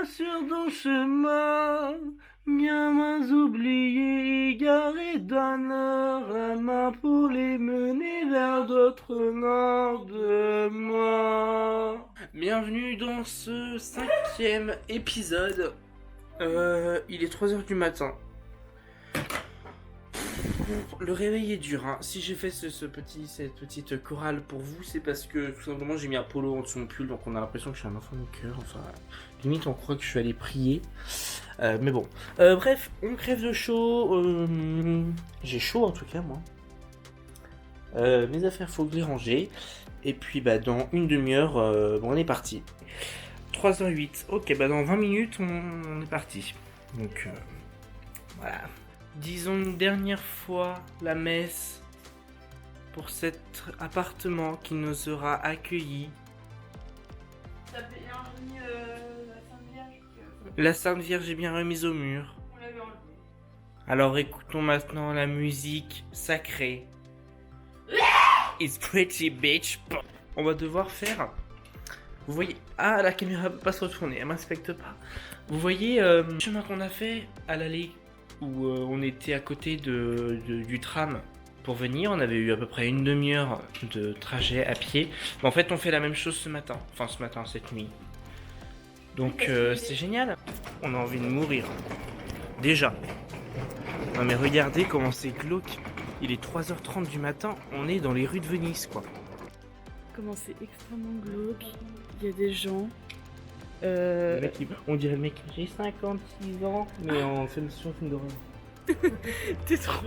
pas sur ton chemin, bien moins oublié, égaré d'un heure, la main pour les mener vers d'autres lendemains. Bienvenue dans ce 5e épisode. Il est 3h du matin. Le réveil est dur, hein. Si j'ai fait cette petite chorale pour vous, c'est parce que tout simplement j'ai mis un polo en dessous de mon pull, donc on a l'impression que je suis un enfant de cœur. Enfin, limite on croit que je suis allé prier. Mais bon. Bref, on crève de chaud. J'ai chaud en tout cas, moi. Mes affaires, faut que je les ranger. Et puis dans une demi-heure, on est parti. 3h08. Ok, dans 20 minutes, on est parti. Donc, voilà. Disons une dernière fois la messe pour cet appartement qui nous aura accueillis. T'as bien remis la Sainte Vierge La Sainte Vierge est bien remise au mur. On l'avait enlevée. Alors écoutons maintenant la musique sacrée. It's pretty bitch. On va devoir faire... Vous voyez... Ah, la caméra peut pas se retourner, elle m'inspecte pas. Vous voyez le chemin qu'on a fait à l'aller où on était à côté du tram pour venir. On avait eu à peu près une demi-heure de trajet à pied. Mais en fait, on fait la même chose ce matin. Enfin, ce matin, cette nuit. Donc, c'est génial. On a envie de mourir. Déjà. Non mais regardez comment c'est glauque. Il est 3h30 du matin. On est dans les rues de Venise, quoi. Comment c'est extrêmement glauque. Il y a des gens. Le mec, on dirait le mec, j'ai 56 ans, mais en film d'horreur. T'es trop.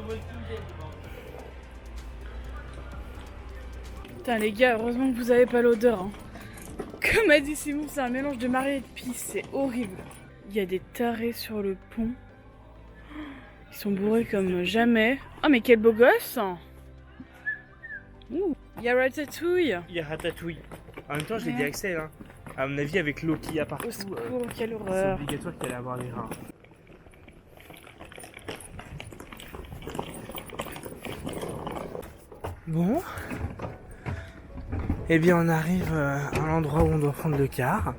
Putain les gars, heureusement que vous avez pas l'odeur. Hein. Comme a dit Simon, c'est un mélange de marée et de pisse, c'est horrible. Il y a des tarés sur le pont. Ils sont bourrés comme jamais. Oh mais quel beau gosse. Ouh. Il y a Ratatouille. Il y a Ratatouille. En même temps, je l'ai dit à Axel, hein. À mon avis, avec l'eau qu'il y a partout, Au secours, quelle c'est horreur. obligatoire qu'il allait avoir les reins. Bon. Eh bien, on arrive à l'endroit où on doit prendre le car.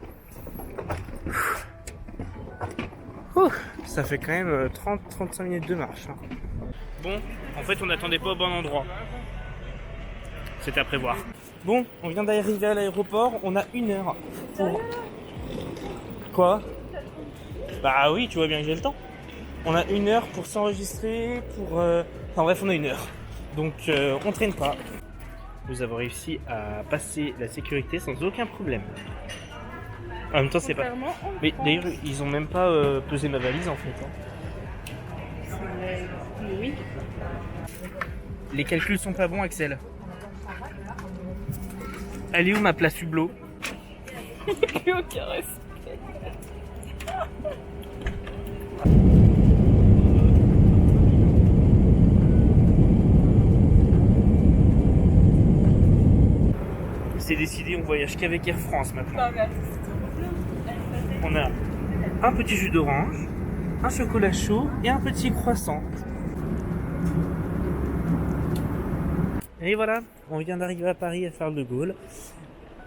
Ça fait quand même 30-35 minutes de marche. Hein. Bon, en fait, on n'attendait pas au bon endroit. C'était à prévoir. Bon, on vient d'arriver à l'aéroport, on a 1 heure pour... Quoi? Bah oui, tu vois bien que j'ai le temps. On a 1 heure pour s'enregistrer, pour... Enfin bref, on a 1 heure. Donc on traîne pas. Nous avons réussi à passer la sécurité sans aucun problème. En même temps, c'est pas... Mais d'ailleurs, ils ont même pas pesé ma valise en fait. Hein. Oui. Les calculs sont pas bons, Axel. Elle est où ma place Hublot? Plus aucun respect. C'est décidé, on voyage qu'avec Air France maintenant. On a un petit jus d'orange, un chocolat chaud et un petit croissant. Et voilà, on vient d'arriver à Paris à Charles de Gaulle.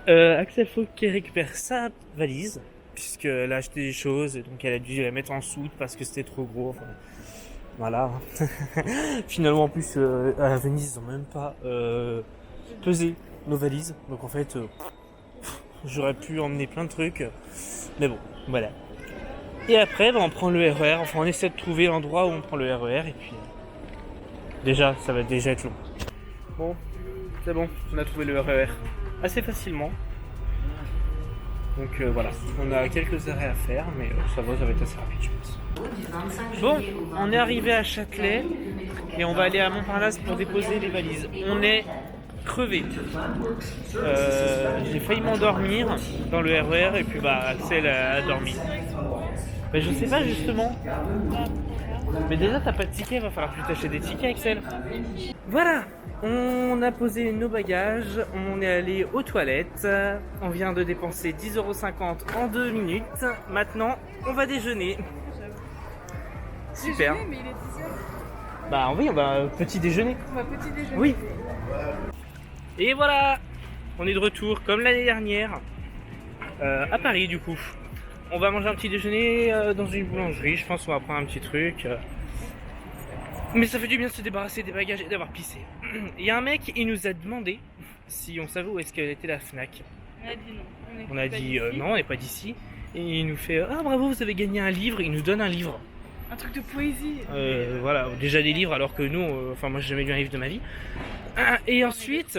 Axel faut qu'elle récupère sa valise, puisqu'elle a acheté des choses, et donc elle a dû la mettre en soute parce que c'était trop gros. Enfin, voilà. Finalement, en plus, à Venise, ils n'ont même pas pesé nos valises. Donc en fait, j'aurais pu emmener plein de trucs. Mais bon, voilà. Et après, on prend le RER. Enfin, on essaie de trouver l'endroit où on prend le RER. Et puis, déjà, ça va déjà être long. Bon, c'est bon, on a trouvé le RER assez facilement. Donc voilà, on a quelques arrêts à faire, mais ça va être assez rapide, je pense. Bon, on est arrivé à Châtelet et on va aller à Montparnasse pour déposer les valises. On est crevé. J'ai failli m'endormir dans le RER et puis Axel a dormi. Mais je sais pas justement. Mais déjà t'as pas de ticket, va falloir que tu t'achètes des tickets, Axel. Voilà, on a posé nos bagages, on est allé aux toilettes, on vient de dépenser 10,50€ en 2 minutes. Maintenant, on va déjeuner. Super. Mais il est 10h. Bah oui, on va petit déjeuner. On va petit déjeuner. Oui. Et voilà, on est de retour comme l'année dernière à Paris du coup. on va manger un petit déjeuner dans une boulangerie. Je pense qu'on va prendre un petit truc. Mais ça fait du bien de se débarrasser des bagages et d'avoir pissé. Il y a un mec, il nous a demandé si on savait où est-ce qu'elle était la Fnac. On a dit non. On a dit non, on n'est pas d'ici. Et il nous fait ah bravo, vous avez gagné un livre. Il nous donne un livre. Un truc de poésie. Voilà, déjà des livres alors que nous, enfin moi j'ai jamais lu un livre de ma vie. Et ensuite,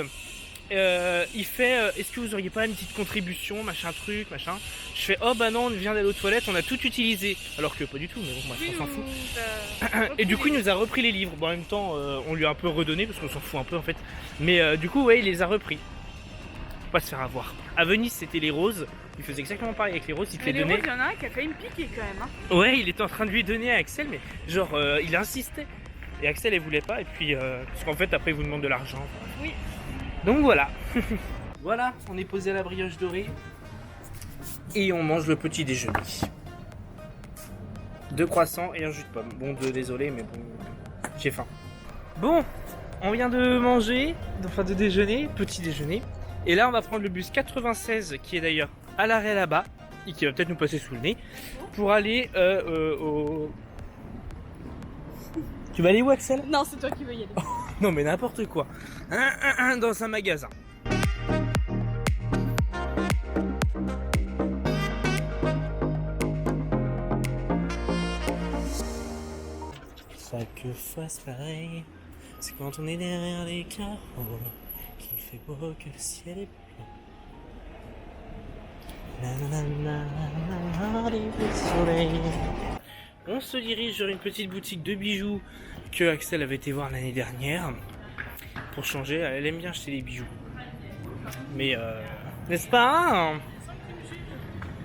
il fait est-ce que vous auriez pas une petite contribution, machin truc, machin. Je fais oh bah non, on vient d'aller aux toilettes, on a tout utilisé. Alors que pas du tout, mais bon, bref, on s'en fout. Et du coup, il nous a repris les livres. Bon, en même temps, on lui a un peu redonné parce qu'on s'en fout un peu en fait. Mais du coup, ouais, il les a repris. Faut pas se faire avoir. À Venise, c'était les roses. Il faisait exactement pareil avec les roses. Il te les les donnait. roses, il y en a un qui a failli me piquer quand même. Hein. Ouais, il était en train de lui donner à Axel, mais genre, il insistait. Et Axel, elle voulait pas. Et puis, parce qu'en fait, après, il vous demande de l'argent. Oui. Donc voilà. Voilà, on est posé à la brioche dorée. Et on mange le petit déjeuner. 2 croissants et un jus de pomme. Bon, désolé, mais bon, j'ai faim. Bon, on vient de manger, enfin de déjeuner, petit déjeuner. Et là, on va prendre le bus 96, qui est d'ailleurs à l'arrêt là-bas, et qui va peut-être nous passer sous le nez, pour aller au... Tu vas aller où, Axel? Non, c'est toi qui veux y aller. Non, mais n'importe quoi. Dans un magasin. Chaque fois c'est pareil, c'est quand on est derrière les carreaux qu'il fait beau que le ciel est bleu. On se dirige vers une petite boutique de bijoux que Axel avait été voir l'année dernière. Pour changer, elle aime bien acheter des bijoux. Mais n'est-ce pas hein?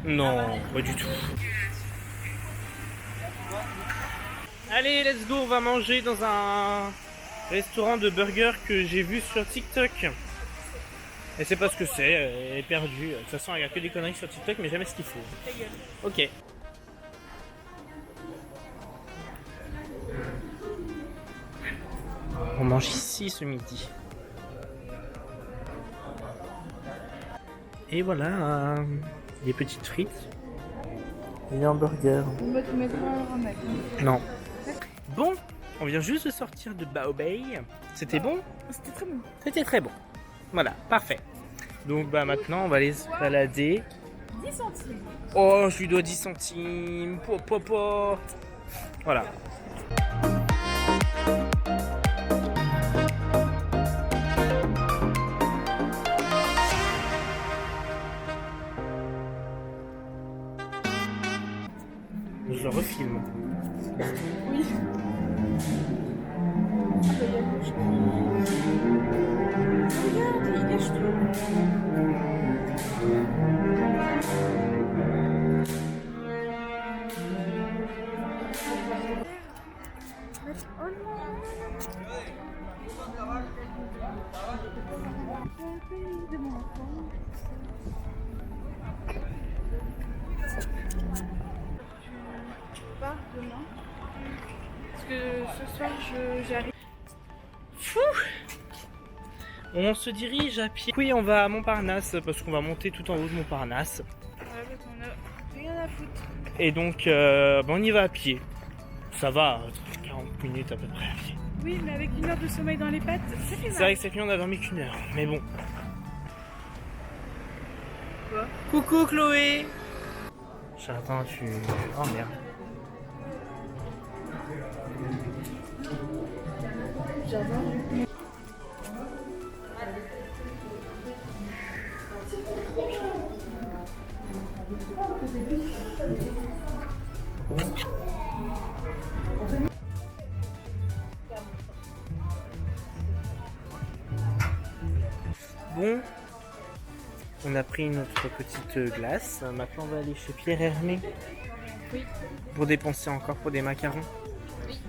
Non, pas du tout. Allez, let's go, on va manger dans un restaurant de burgers que j'ai vu sur TikTok. Elle sait pas ce que c'est, elle est perdue. De toute façon, elle regarde que des conneries sur TikTok, mais jamais ce qu'il faut. Ok. On mange ici ce midi. Et voilà, des petites frites. Et un burger. On va te mettre un mec. Non. Bon, on vient juste de sortir de Baobei. C'était bon? C'était très bon. C'était très bon. Voilà, parfait. Donc bah maintenant on va aller se balader. 10 centimes. Oh, je lui dois 10 centimes. Voilà. Je refilme. Oui. Regarde, il gâche Pas demain. Parce que ce soir j'arrive. Fou. On se dirige à pied. Oui, on va à Montparnasse parce qu'on va monter tout en haut de Montparnasse. Ouais, parce qu'on a rien à foutre. Et donc, on y va à pied. Ça va, 40 minutes à peu près à pied. Oui, mais avec 1 heure de sommeil dans les pattes, ça fait C'est mal. vrai que cette nuit on a dormi qu'1 heure, mais bon. Quoi? Coucou Chloé. J'attends, tu... Oh merde. Jardin. Bon, on a pris notre petite glace. Maintenant, on va aller chez Pierre Hermé. Oui. Pour dépenser encore pour des macarons. Oui.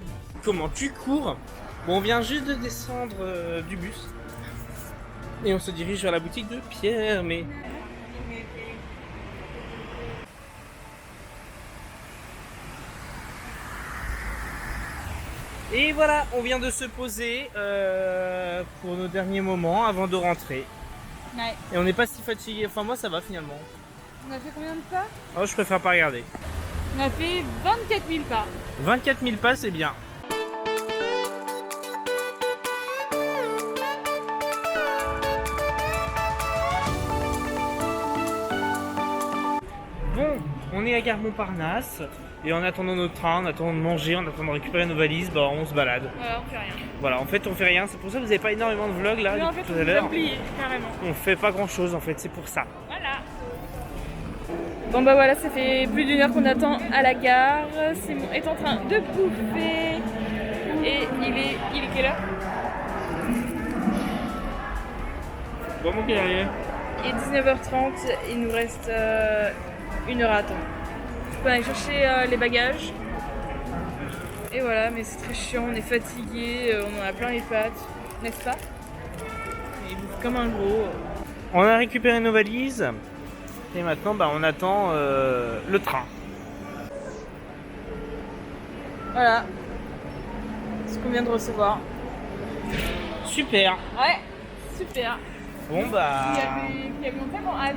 Comment tu cours? Bon, on vient juste de descendre du bus. Et on se dirige vers la boutique de Pierre Hermé. Et voilà, on vient de se poser pour nos derniers moments avant de rentrer. Ouais. Et on n'est pas si fatigué. Enfin, moi, ça va finalement. On a fait combien de pas? Oh, je préfère pas regarder. On a fait 24 000 pas. 24 000 pas, c'est bien. Bon, on est à Gare Montparnasse et en attendant notre train, en attendant de manger, en attendant de récupérer nos valises, bah on se balade. Voilà, on fait rien. Voilà, en fait on fait rien, c'est pour ça que vous n'avez pas énormément de vlogs là Mais en depuis fait, tout on à nous a l'heure. oublié, carrément. On fait pas grand chose en fait, c'est pour ça. Voilà. Bon bah voilà, ça fait plus d'1 heure qu'on attend à la gare. Simon est en train de bouffer. Et il est quelle heure? Bon, mon guerrier. Il est 19h30, il nous reste 1 heure à attendre. On peut aller chercher les bagages. Et voilà, mais c'est très chiant, on est fatigué, on en a plein les pattes, n'est-ce pas? Il bouffe comme un gros. On a récupéré nos valises et maintenant bah, on attend le train. Voilà. Ce qu'on vient de recevoir. Super. Ouais, super. Bon bah Qui avions tellement hâte.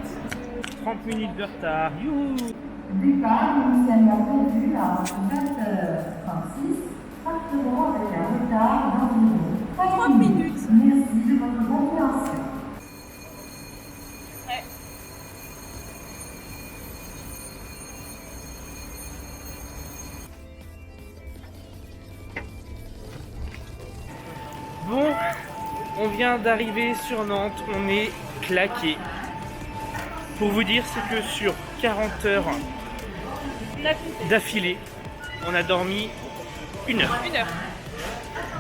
30 minutes de retard. Youhou. Départ initialement prévu à 20h36, partiront avec un retard d'environ 30 minutes. Merci de votre compréhension. Ouais. Bon, on vient d'arriver sur Nantes, on est claqué. Pour vous dire, c'est que sur 40 heures d'affilée, on a dormi 1 heure. 1 heure.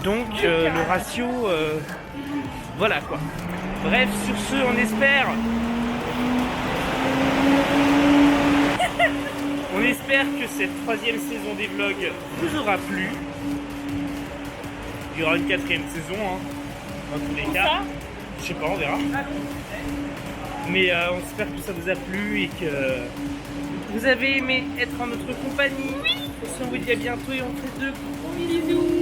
Donc le ratio, voilà quoi. Bref, sur ce, on espère. On espère que cette 3e saison des vlogs vous aura plu. Il y aura une 4e saison, hein, dans tous les cas. Je sais pas, on verra. Mais on espère que ça vous a plu et que vous avez aimé être en notre compagnie. On vous dit à bientôt et on fait de gros bisous.